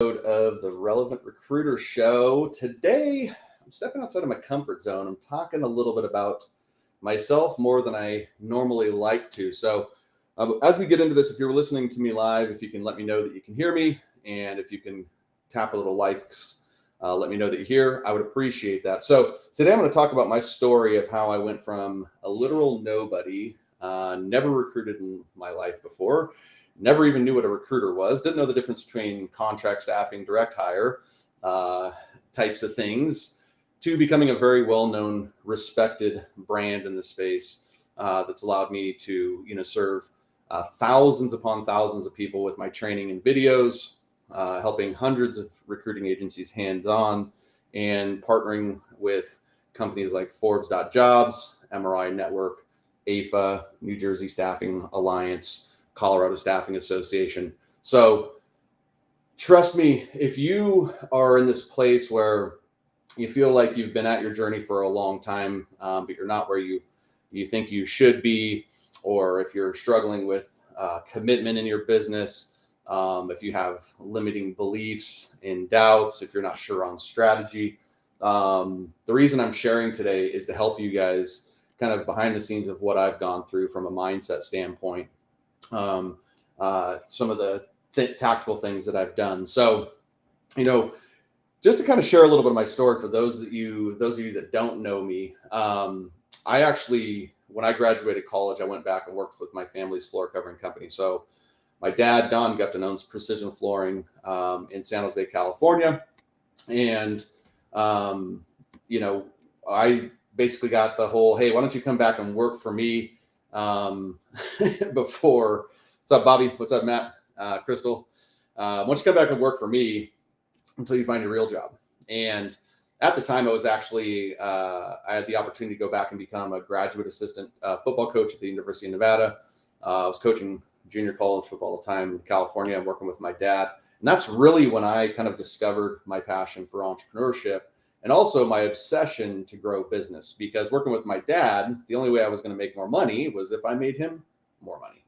Of the Relevant Recruiter Show. Today, I'm stepping outside of my comfort zone. I'm talking a little bit about myself more than I normally like to. So, as we get into this, if you're listening to me live, if you can let me know that you can hear me, and if you can tap a little likes, let me know that you're here. I would appreciate that. So, today I'm going to talk about my story of how I went from a literal nobody, never recruited in my life before. Never even knew what a recruiter was. Didn't know the difference between contract staffing, direct hire types of things, to becoming a very well-known, respected brand in the space that's allowed me to, serve thousands upon thousands of people with my training and videos, helping hundreds of recruiting agencies hands-on, and partnering with companies like Forbes.jobs, MRI Network, AFA, New Jersey Staffing Alliance, Colorado Staffing Association. So trust me, if you are in this place where you feel like you've been at your journey for a long time, but you're not where you think you should be, or if you're struggling with commitment in your business, if you have limiting beliefs and doubts, if you're not sure on strategy, the reason I'm sharing today is to help you guys kind of behind the scenes of what I've gone through from a mindset standpoint. Some of the tactical things that I've done. So, just to kind of share a little bit of my story for those of you that don't know me, I actually, when I graduated college, I went back and worked with my family's floor covering company. So my dad, Don Gupton, owns Precision Flooring in San Jose, California. And, I basically got the whole, hey, why don't you come back and work for me? Before, what's up, Bobby? What's up, Matt? Crystal? Why don't you come back and work for me until you find your real job? And at the time, I was actually, I had the opportunity to go back and become a graduate assistant football coach at the University of Nevada. I was coaching junior college football all the time in California. I'm working with my dad. And that's really when I kind of discovered my passion for entrepreneurship, and also my obsession to grow business, because working with my dad, the only way I was going to make more money was if I made him more money.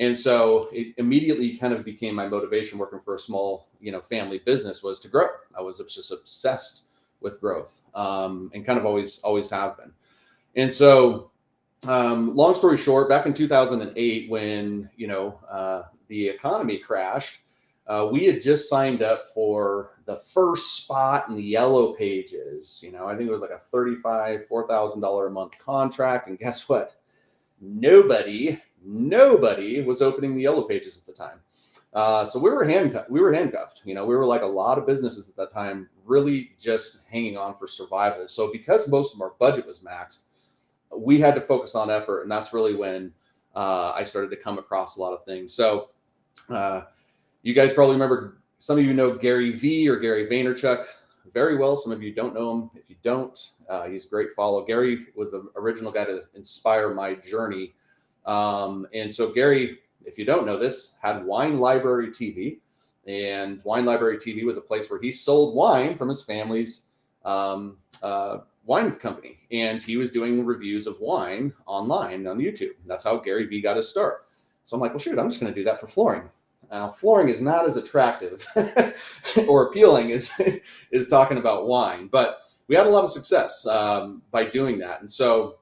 And so it immediately kind of became my motivation. Working for a small, family business was to grow. I was just obsessed with growth, and kind of always have been. And so, long story short, back in 2008, when, the economy crashed, we had just signed up for the first spot in the Yellow Pages. I think it was like a $4,000 a month contract. And guess what? Nobody was opening the Yellow Pages at the time. So we were handcuffed. We were like a lot of businesses at that time, really just hanging on for survival. So because most of our budget was maxed, we had to focus on effort. And that's really when I started to come across a lot of things. So you guys probably remember, some of you know Gary V or Gary Vaynerchuk very well. Some of you don't know him. If you don't, he's a great follow. Gary was the original guy to inspire my journey. And so Gary, if you don't know this, had Wine Library TV, and Wine Library TV was a place where he sold wine from his family's wine company. And he was doing reviews of wine online on YouTube. That's how Gary V got his start. So I'm like, well, shoot, I'm just going to do that for flooring. Flooring is not as attractive or appealing as talking about wine, but we had a lot of success by doing that. And so,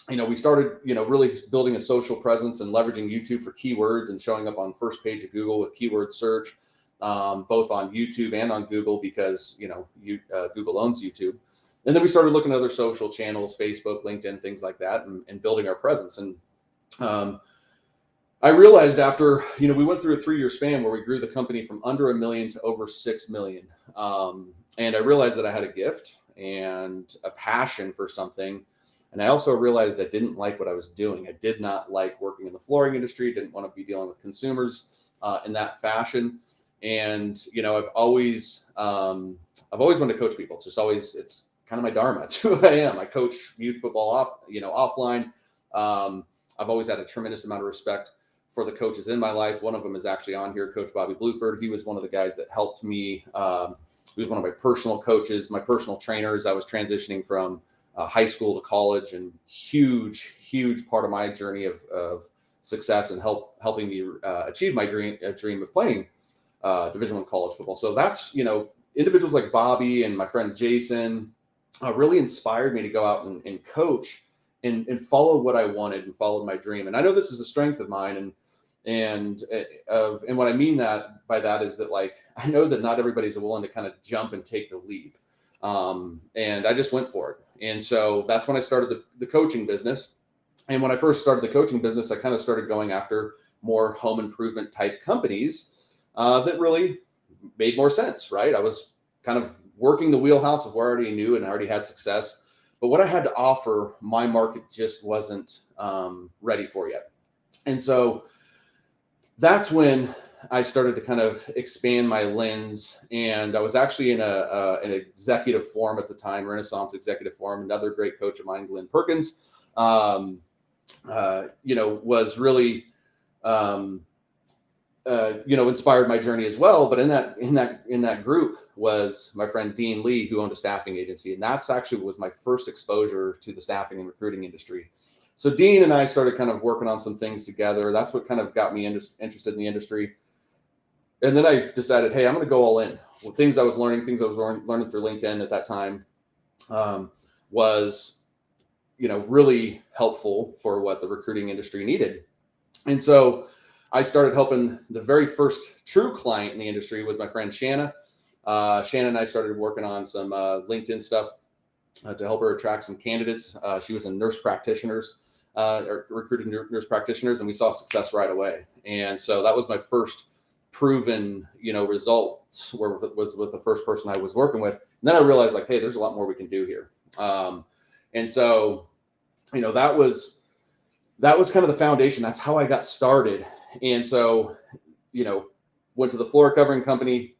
we started, really building a social presence and leveraging YouTube for keywords and showing up on first page of Google with keyword search, both on YouTube and on Google, because, Google owns YouTube. And then we started looking at other social channels, Facebook, LinkedIn, things like that, and building our presence. And I realized after, we went through a 3-year span where we grew the company from under $1 million to over $6 million. And I realized that I had a gift and a passion for something. And I also realized I didn't like what I was doing. I did not like working in the flooring industry. Didn't want to be dealing with consumers in that fashion. And, I've always wanted to coach people. It's kind of my dharma. It's who I am. I coach youth football offline. I've always had a tremendous amount of respect for the coaches in my life. One of them is actually on here, Coach Bobby Bluford. He was one of the guys that helped me. He was one of my personal coaches, my personal trainers. I was transitioning from high school to college, and huge part of my journey of success and helping me achieve my dream of playing Division I college football. So that's, individuals like Bobby and my friend Jason really inspired me to go out and coach and follow what I wanted and followed my dream. And I know this is a strength of mine. And what I mean by that is that, like, I know that not everybody's willing to kind of jump and take the leap. And I just went for it. And so that's when I started the coaching business. And when I first started the coaching business, I kind of started going after more home improvement type companies that really made more sense, right? I was kind of working the wheelhouse of where I already knew and I already had success. But what I had to offer, my market just wasn't ready for yet. And so that's when I started to kind of expand my lens. And I was actually in an executive forum at the time, Renaissance Executive Forum. Another great coach of mine, Glenn Perkins, was really, inspired my journey as well. But in that group was my friend Dean Lee, who owned a staffing agency, and that's actually was my first exposure to the staffing and recruiting industry. So Dean and I started kind of working on some things together. That's what kind of got me interested in the industry. And then I decided, hey, I'm going to go all in. Well, things I was learning through LinkedIn at that time was, really helpful for what the recruiting industry needed. And so I started helping. The very first true client in the industry was my friend Shanna. Shanna and I started working on some LinkedIn stuff to help her attract some candidates. She was in nurse practitioners, recruiting nurse practitioners, and we saw success right away. And so that was my first proven, results was with the first person I was working with. And then I realized, like, hey, there's a lot more we can do here. And so, that was kind of the foundation. That's how I got started. And so, went to the floor covering company,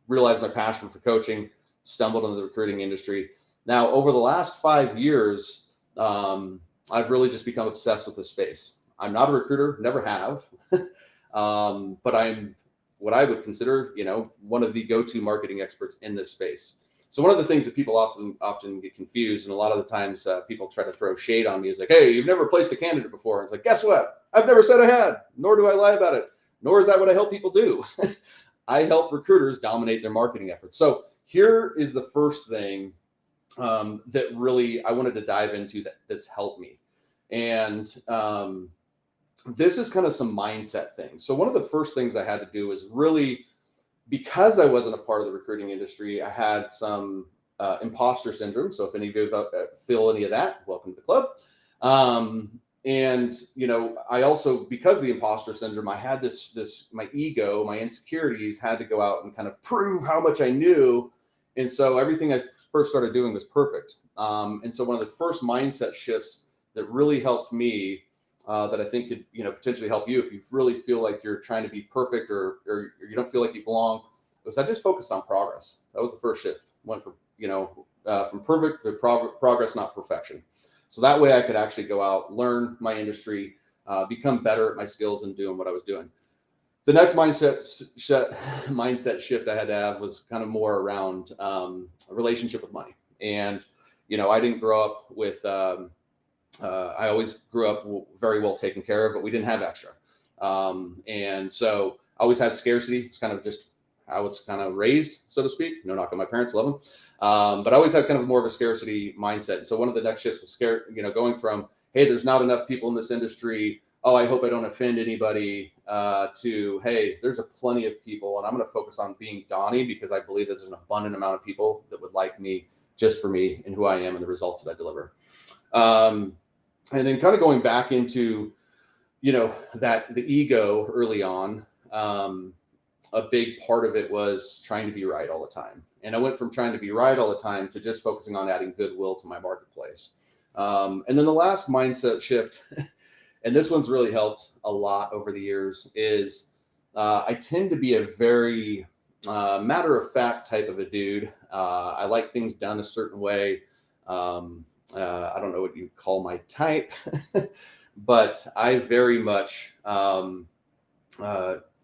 realized my passion for coaching, stumbled into the recruiting industry. Now, over the last 5 years, I've really just become obsessed with this space. I'm not a recruiter, never have, but I'm what I would consider, one of the go-to marketing experts in this space. So one of the things that people often get confused, and a lot of the times people try to throw shade on me, is like, hey, you've never placed a candidate before. And it's like, guess what? I've never said I had, nor do I lie about it, nor is that what I help people do. I help recruiters dominate their marketing efforts. So here is the first thing that really I wanted to dive into that's helped me. And this is kind of some mindset things. So one of the first things I had to do is really, because I wasn't a part of the recruiting industry, I had some imposter syndrome. So if any of you feel any of that, welcome to the club. And, I also, because of the imposter syndrome, I had my ego, my insecurities had to go out and kind of prove how much I knew. And so everything I first started doing was perfect. And so one of the first mindset shifts that really helped me, that I think could, potentially help you if you really feel like you're trying to be perfect or you don't feel like you belong, was I just focused on progress. That was the first shift. Went from, from perfect to progress, not perfection. So that way I could actually go out, learn my industry, become better at my skills and doing what I was doing. The next mindset shift I had to have was kind of more around a relationship with money. And, I didn't grow up with, I always grew up very well taken care of, but we didn't have extra. And so I always had scarcity. It's kind of just how it's kind of raised, so to speak. No knock on my parents, love them. But I always had kind of more of a scarcity mindset. So one of the next shifts was going from, hey, there's not enough people in this industry. Oh, I hope I don't offend anybody, to, hey, there's plenty of people, and I'm going to focus on being Donnie because I believe that there's an abundant amount of people that would like me just for me and who I am and the results that I deliver. And then kind of going back into, that the ego early on, a big part of it was trying to be right all the time. And I went from trying to be right all the time to just focusing on adding goodwill to my marketplace. And then the last mindset shift, and this one's really helped a lot over the years, is I tend to be a very matter-of-fact type of a dude. I like things done a certain way. I don't know what you call my type, but I very much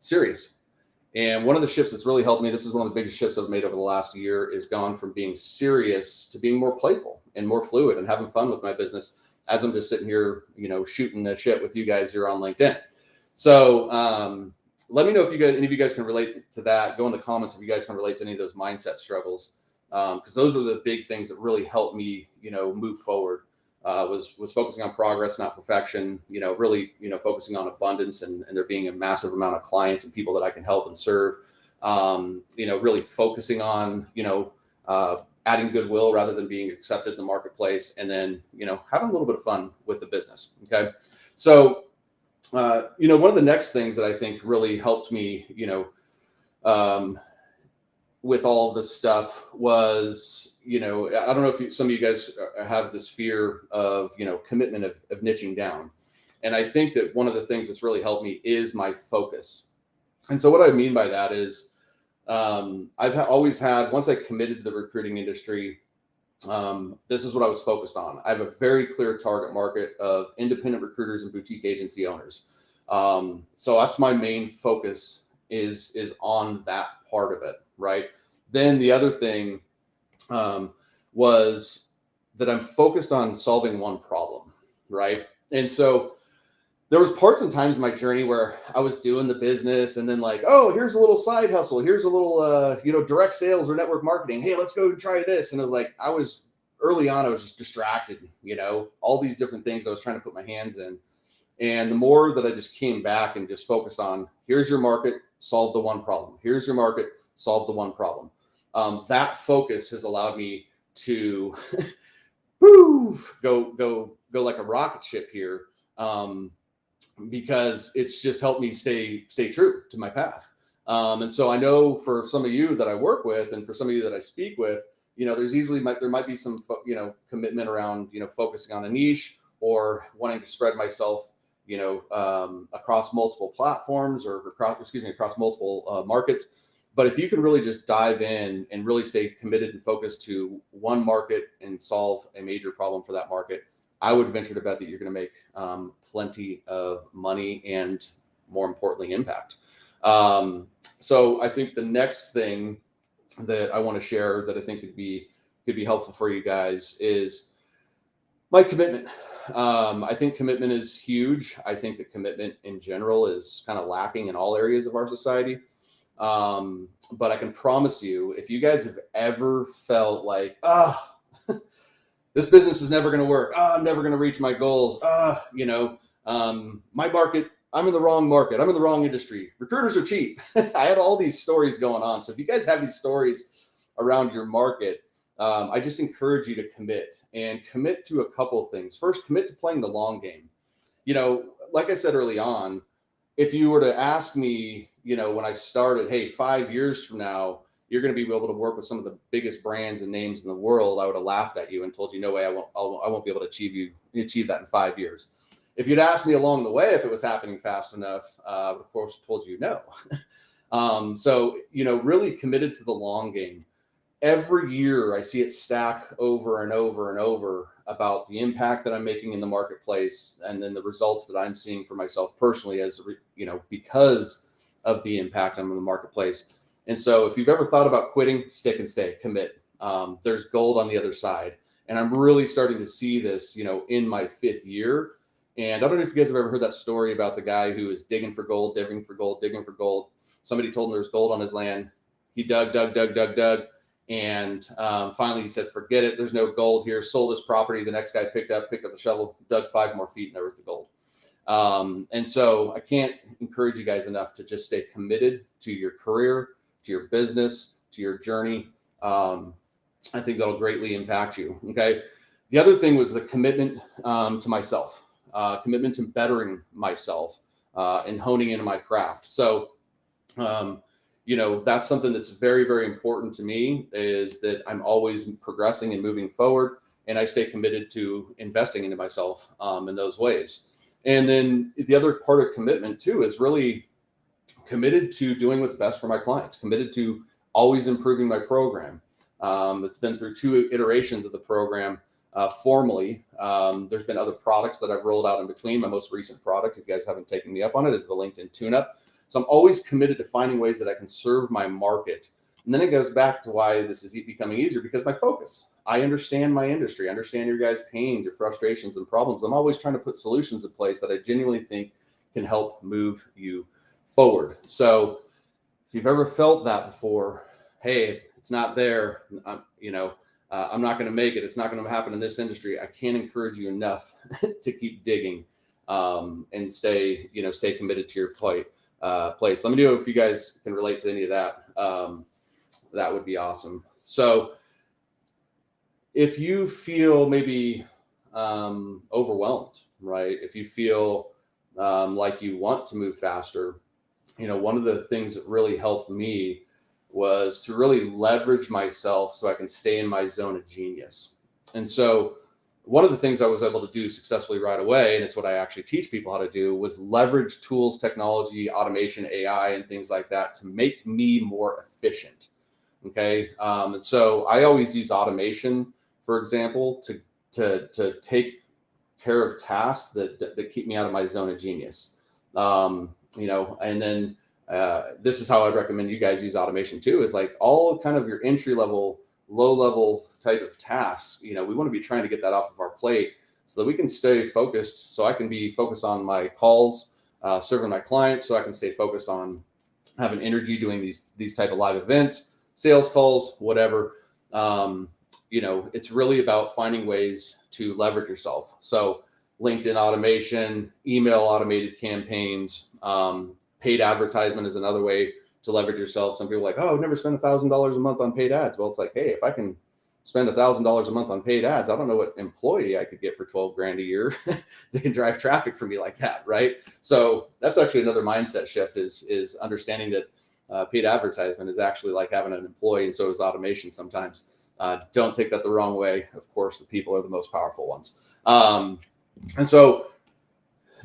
serious. And one of the shifts that's really helped me, this is one of the biggest shifts I've made over the last year, is gone from being serious to being more playful and more fluid and having fun with my business as I'm just sitting here, shooting the shit with you guys here on LinkedIn. So let me know if any of you guys can relate to that. Go in the comments if you guys can relate to any of those mindset struggles, because those are the big things that really helped me, move forward. Was focusing on progress, not perfection. Really, focusing on abundance and there being a massive amount of clients and people that I can help and serve. Really focusing on, adding goodwill rather than being accepted in the marketplace, and then, having a little bit of fun with the business. Okay. So, one of the next things that I think really helped me, with all of this stuff was, I don't know if some of you guys have this fear of, commitment of niching down. And I think that one of the things that's really helped me is my focus. And so what I mean by that is, I've always had, once I committed to the recruiting industry, this is what I was focused on. I have a very clear target market of independent recruiters and boutique agency owners. So that's my main focus is on that part of it. Right. Then the other thing, was that I'm focused on solving one problem. Right. And so there was parts and times in my journey where I was doing the business and then like, oh, here's a little side hustle. Here's a little, direct sales or network marketing. Hey, let's go and try this. And it was like, early on, I was just distracted, all these different things I was trying to put my hands in. And the more that I just came back and just focused on, here's your market, solve the one problem. Here's your market, solve the one problem. That focus has allowed me to go like a rocket ship here. Because it's just helped me stay true to my path. And so I know for some of you that I work with and for some of you that I speak with, there might be some, commitment around, focusing on a niche or wanting to spread myself, across multiple platforms or across multiple markets. But if you can really just dive in and really stay committed and focused to one market and solve a major problem for that market, I would venture to bet that you're going to make plenty of money and, more importantly, impact. So I think the next thing that I want to share that I think could be helpful for you guys is my commitment. I think commitment is huge. I think that commitment in general is kind of lacking in all areas of our society. But I can promise you, if you guys have ever felt like, this business is never going to work. I'm never going to reach my goals. My market, I'm in the wrong market. I'm in the wrong industry. Recruiters are cheap. I had all these stories going on. So if you guys have these stories around your market, I just encourage you to commit to a couple of things. First, commit to playing the long game. Like I said early on, if you were to ask me, when I started, hey, 5 years from now, you're going to be able to work with some of the biggest brands and names in the world, I would have laughed at you and told you, no way, I won't be able to achieve that in 5 years. If you'd asked me along the way if it was happening fast enough, I would of course told you no. So, really committed to the long game. Every year I see it stack over and over and over about the impact that I'm making in the marketplace, and then the results that I'm seeing for myself personally because of the impact I'm in the marketplace. And so if you've ever thought about quitting, stick and stay, commit. There's gold on the other side. And I'm really starting to see this, in my 5th year. And I don't know if you guys have ever heard that story about the guy who is digging for gold. Somebody told him there's gold on his land. He dug. And finally he said, forget it. There's no gold here. Sold his property. The next guy picked up the shovel, dug 5 more feet, and there was the gold. And so I can't encourage you guys enough to just stay committed to your career, to your business, to your journey. I think that'll greatly impact you. Okay. The other thing was the commitment to myself, commitment to bettering myself and honing into my craft. So, that's something that's very, very important to me, is that I'm always progressing and moving forward, and I stay committed to investing into myself in those ways. And then the other part of commitment too is really committed to doing what's best for my clients, committed to always improving my program. It's been through 2 iterations of the program formally. There's been other products that I've rolled out in between. My most recent product, if you guys haven't taken me up on it, is the LinkedIn Tune-Up. So I'm always committed to finding ways that I can serve my market. And then it goes back to why this is becoming easier, because my focus. I understand my industry, I understand your guys' pains, your frustrations and problems. I'm always trying to put solutions in place that I genuinely think can help move you forward. So if you've ever felt that before, hey, it's not there, I'm not going to make it. It's not going to happen in this industry. I can't encourage you enough to keep digging and stay committed to your place. Let me know if you guys can relate to any of that. That would be awesome. So if you feel maybe overwhelmed, right? If you feel like you want to move faster, one of the things that really helped me was to really leverage myself so I can stay in my zone of genius. And so one of the things I was able to do successfully right away, and it's what I actually teach people how to do, was leverage tools, technology, automation, AI, and things like that to make me more efficient. Okay. And so I always use automation, for example, to take care of tasks that keep me out of my zone of genius. And then this is how I'd recommend you guys use automation too, is like all kind of your entry level, low level type of tasks. We want to be trying to get that off of our plate so that we can stay focused. So I can be focused on my calls, serving my clients, so I can stay focused on having energy doing these type of live events, sales calls, whatever. It's really about finding ways to leverage yourself. So LinkedIn automation, email automated campaigns, paid advertisement is another way to leverage yourself. Some people are like, oh, I've never spent $1,000 a month on paid ads. Well, it's like, hey, if I can spend $1,000 a month on paid ads, I don't know what employee I could get for 12 grand a year that can drive traffic for me like that, right? So that's actually another mindset shift is understanding that paid advertisement is actually like having an employee, and so is automation sometimes. Don't take that the wrong way. Of course, the people are the most powerful ones. And so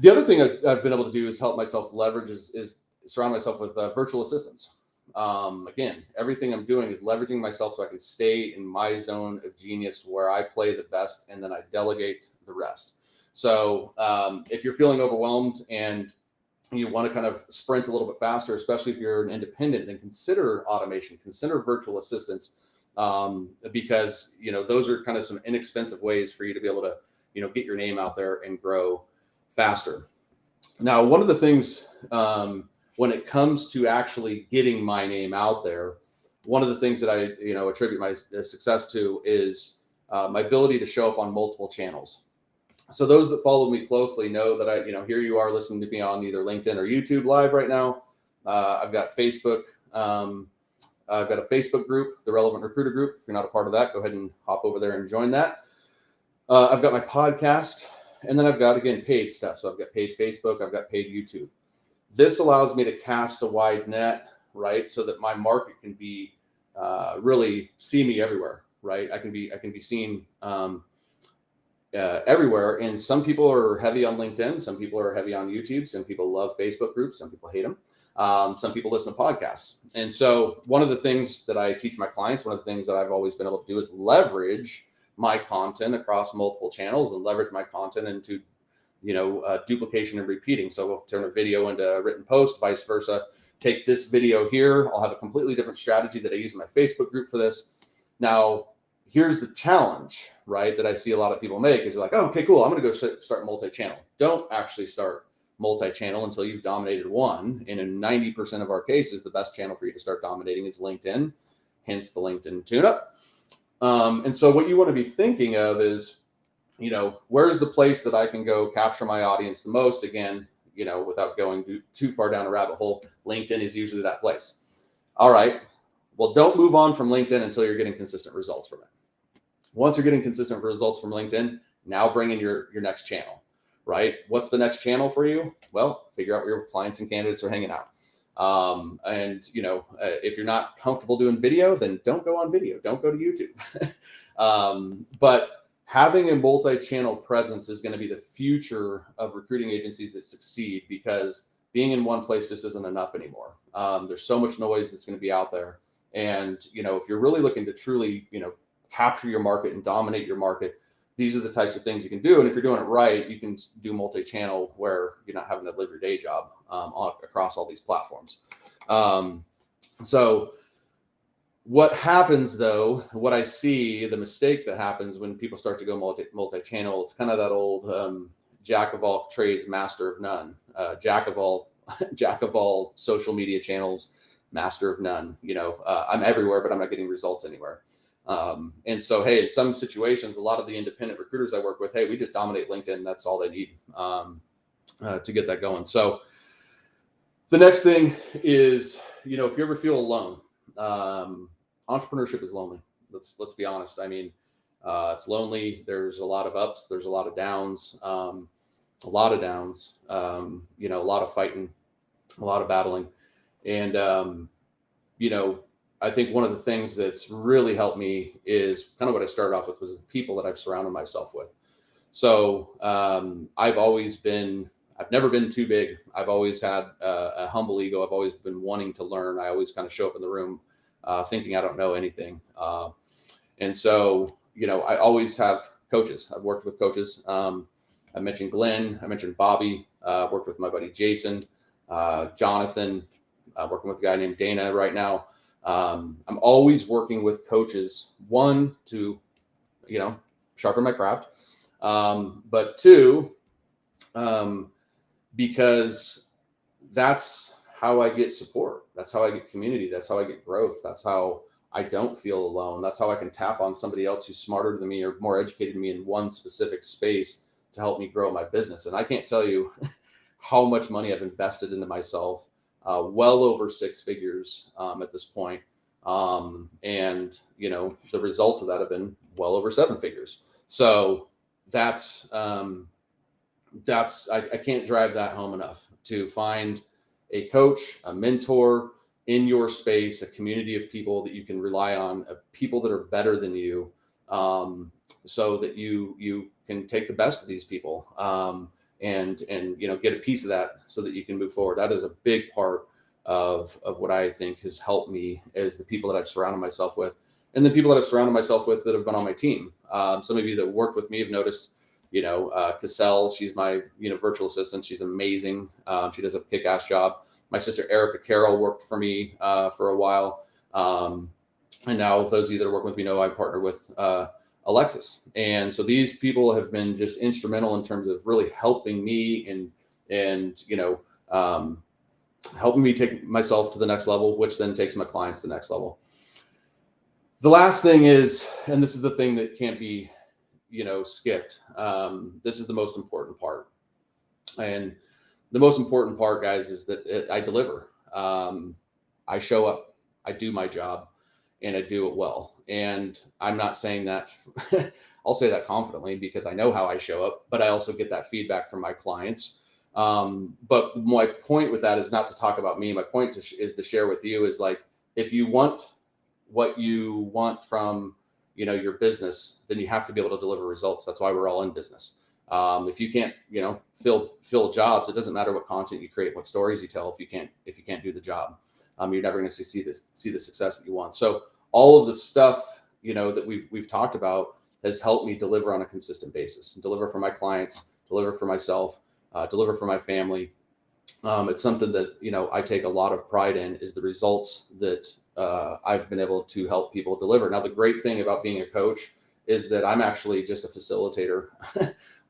the other thing I've been able to do is help myself leverage is surround myself with virtual assistants. Again, everything I'm doing is leveraging myself so I can stay in my zone of genius where I play the best, and then I delegate the rest. So if you're feeling overwhelmed and you want to kind of sprint a little bit faster, especially if you're an independent, then consider automation, consider virtual assistants, because those are kind of some inexpensive ways for you to be able to get your name out there and grow faster. Now, one of the things when it comes to actually getting my name out there, one of the things that I attribute my success to is my ability to show up on multiple channels. So those that follow me closely know that here you are listening to me on either LinkedIn or YouTube live right now. I've got Facebook. I've got a Facebook group, the Relevant Recruiter Group. If you're not a part of that, go ahead and hop over there and join that. I've got my podcast, and then I've got, again, paid stuff. So I've got paid Facebook, I've got paid YouTube. This allows me to cast a wide net, right? So that my market can be really see me everywhere, right? I can be seen everywhere. And some people are heavy on LinkedIn. Some people are heavy on YouTube. Some people love Facebook groups. Some people hate them. Some people listen to podcasts. And so one of the things that I teach my clients, one of the things that I've always been able to do is leverage my content across multiple channels and leverage my content into, duplication and repeating. So we'll turn a video into a written post, vice versa. Take this video here. I'll have a completely different strategy that I use in my Facebook group for this. Now, here's the challenge, right, that I see a lot of people make is like, oh, okay, cool. I'm going to go start multi-channel. Don't actually start multi-channel until you've dominated one. And in 90% of our cases, the best channel for you to start dominating is LinkedIn, hence the LinkedIn tune-up. And so what you want to be thinking of is, where's the place that I can go capture my audience the most? Again, without going too far down a rabbit hole, LinkedIn is usually that place. All right. Well, don't move on from LinkedIn until you're getting consistent results from it. Once you're getting consistent results from LinkedIn, now bring in your next channel, right? What's the next channel for you? Well, figure out where your clients and candidates are hanging out. If you're not comfortable doing video, then don't go on video. Don't go to YouTube. But having a multi-channel presence is going to be the future of recruiting agencies that succeed, because being in one place just isn't enough anymore. There's so much noise that's going to be out there. And, if you're really looking to truly, capture your market and dominate your market, these are the types of things you can do. And if you're doing it right, you can do multi-channel where you're not having to live your day job across all these platforms. So what happens though, what I see, the mistake that happens when people start to go multi-channel, it's kind of that old jack of all trades, master of none. Jack of all jack of all social media channels, master of none. I'm everywhere, but I'm not getting results anywhere. And so, hey, in some situations, a lot of the independent recruiters I work with, hey, we just dominate LinkedIn. That's all they need to get that going. So the next thing is, if you ever feel alone, entrepreneurship is lonely. Let's be honest. I mean, it's lonely. There's a lot of ups. There's a lot of downs. A lot of downs. A lot of fighting, a lot of battling, and I think one of the things that's really helped me is kind of what I started off with was the people that I've surrounded myself with. So I've never been too big. I've always had a humble ego. I've always been wanting to learn. I always kind of show up in the room thinking I don't know anything. And so, I always have coaches. I've worked with coaches. I mentioned Glenn. I mentioned Bobby. Worked with my buddy Jason, Jonathan. Working with a guy named Dana right now. I'm always working with coaches, one, to, sharpen my craft. But two, because that's how I get support. That's how I get community. That's how I get growth. That's how I don't feel alone. That's how I can tap on somebody else who's smarter than me or more educated than me in one specific space to help me grow my business. And I can't tell you how much money I've invested into myself. Well over 6 figures at this point. And, the results of that have been well over 7 figures. So that's I can't drive that home enough to find a coach, a mentor in your space, a community of people that you can rely on, people that are better than you, so that you can take the best of these people. And get a piece of that so that you can move forward. That is a big part of what I think has helped me is the people that I've surrounded myself with, and the people that I've surrounded myself with that have been on my team. Some of you that worked with me have noticed, Cassell, she's my virtual assistant. She's amazing. She does a kick-ass job. My sister Erica Carroll worked for me for a while, and now those of you that are working with me know I partner with Alexis. And so these people have been just instrumental in terms of really helping me and helping me take myself to the next level, which then takes my clients to the next level. The last thing is, and this is the thing that can't be, skipped. This is the most important part. And the most important part, guys, is that I deliver. I show up, I do my job, and I do it well. And I'm not saying that, I'll say that confidently because I know how I show up, but I also get that feedback from my clients. But my point with that is not to talk about me. My point is to share with you is like, if you want what you want from, your business, then you have to be able to deliver results. That's why we're all in business. If you can't, fill jobs, it doesn't matter what content you create, what stories you tell. If you can't do the job, you're never going to see the success that you want. So all of the stuff, that we've talked about has helped me deliver on a consistent basis, and deliver for my clients, deliver for myself, deliver for my family. It's something that, I take a lot of pride in, is the results that I've been able to help people deliver. Now, the great thing about being a coach is that I'm actually just a facilitator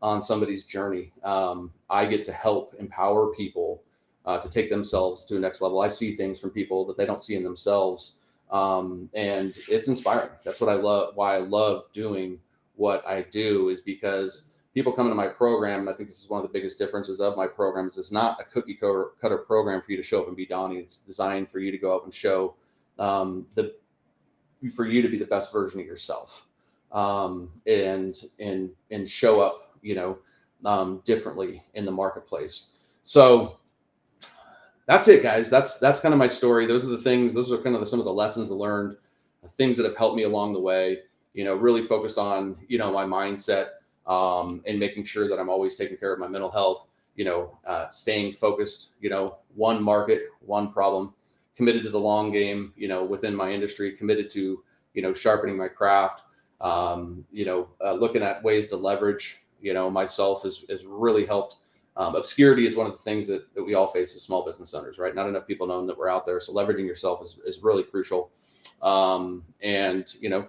on somebody's journey. I get to help empower people to take themselves to a next level. I see things from people that they don't see in themselves. And it's inspiring. That's what I love. Why I love doing what I do is because people come into my program, and I think this is one of the biggest differences of my programs. It's not a cookie cutter program for you to show up and be Donnie. It's designed for you to go up and show for you to be the best version of yourself, and show up, differently in the marketplace. So that's it, guys. That's kind of my story. Those are the things. Those are kind of some of the lessons I learned, the things that have helped me along the way. Really focused on my mindset. And making sure that I'm always taking care of my mental health, staying focused, one market, one problem, committed to the long game, within my industry, committed to, sharpening my craft, looking at ways to leverage, myself has really helped. Obscurity is one of the things that we all face as small business owners, right? Not enough people know that we're out there. So leveraging yourself is really crucial. And,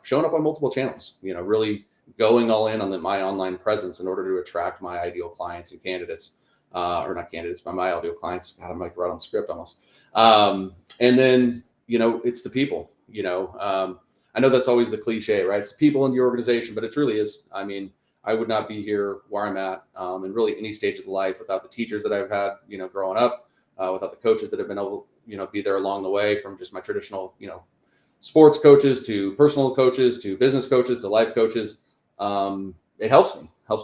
showing up on multiple channels, really going all in on my online presence in order to attract my ideal clients and candidates. or not candidates, but my ideal clients. God, I'm like right on script almost. And then, it's the people, I know that's always the cliche, right? It's people in your organization, but it truly is. I mean, I would not be here where I'm at, in really any stage of life without the teachers that I've had, growing up, without the coaches that have been able, be there along the way, from just my traditional, sports coaches to personal coaches to business coaches to life coaches. It helps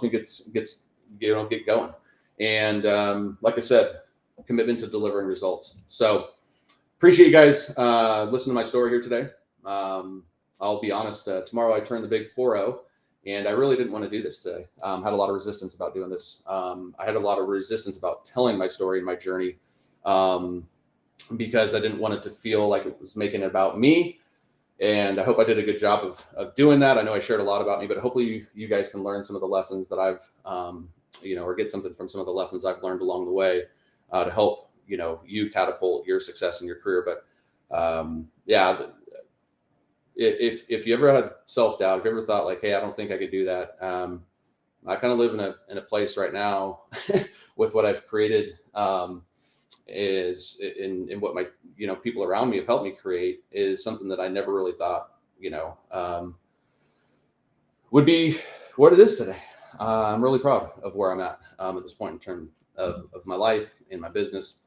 me get going. And like I said, commitment to delivering results. So appreciate you guys listening to my story here today. I'll be honest, tomorrow I turn the big 4-0, and I really didn't want to do this today. Had a lot of resistance about doing this. I had a lot of resistance about telling my story and my journey, because I didn't want it to feel like it was making it about me. And I hope I did a good job of doing that. I know I shared a lot about me, but hopefully you guys can learn some of the lessons that I've, or get something from some of the lessons I've learned along the way, to help, you catapult your success in your career. But yeah, if you ever had self-doubt, if you ever thought like, hey, I don't think I could do that. I kind of live in a place right now with what I've created, is in what my, people around me have helped me create, is something that I never really thought, would be what it is today. I'm really proud of where I'm at this point in terms of my life and my business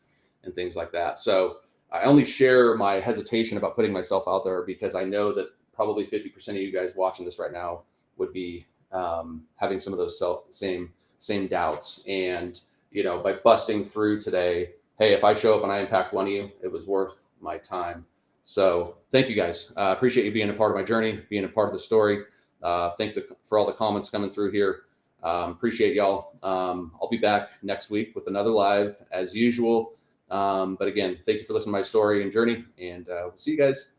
and things like that. So I only share my hesitation about putting myself out there because I know that probably 50% of you guys watching this right now would be having some of those same doubts. And, by busting through today, hey, if I show up and I impact one of you, it was worth my time. So thank you guys. Appreciate you being a part of my journey, being a part of the story. Thank you for all the comments coming through here. Appreciate y'all. I'll be back next week with another live as usual. But again, thank you for listening to my story and journey, and we'll see you guys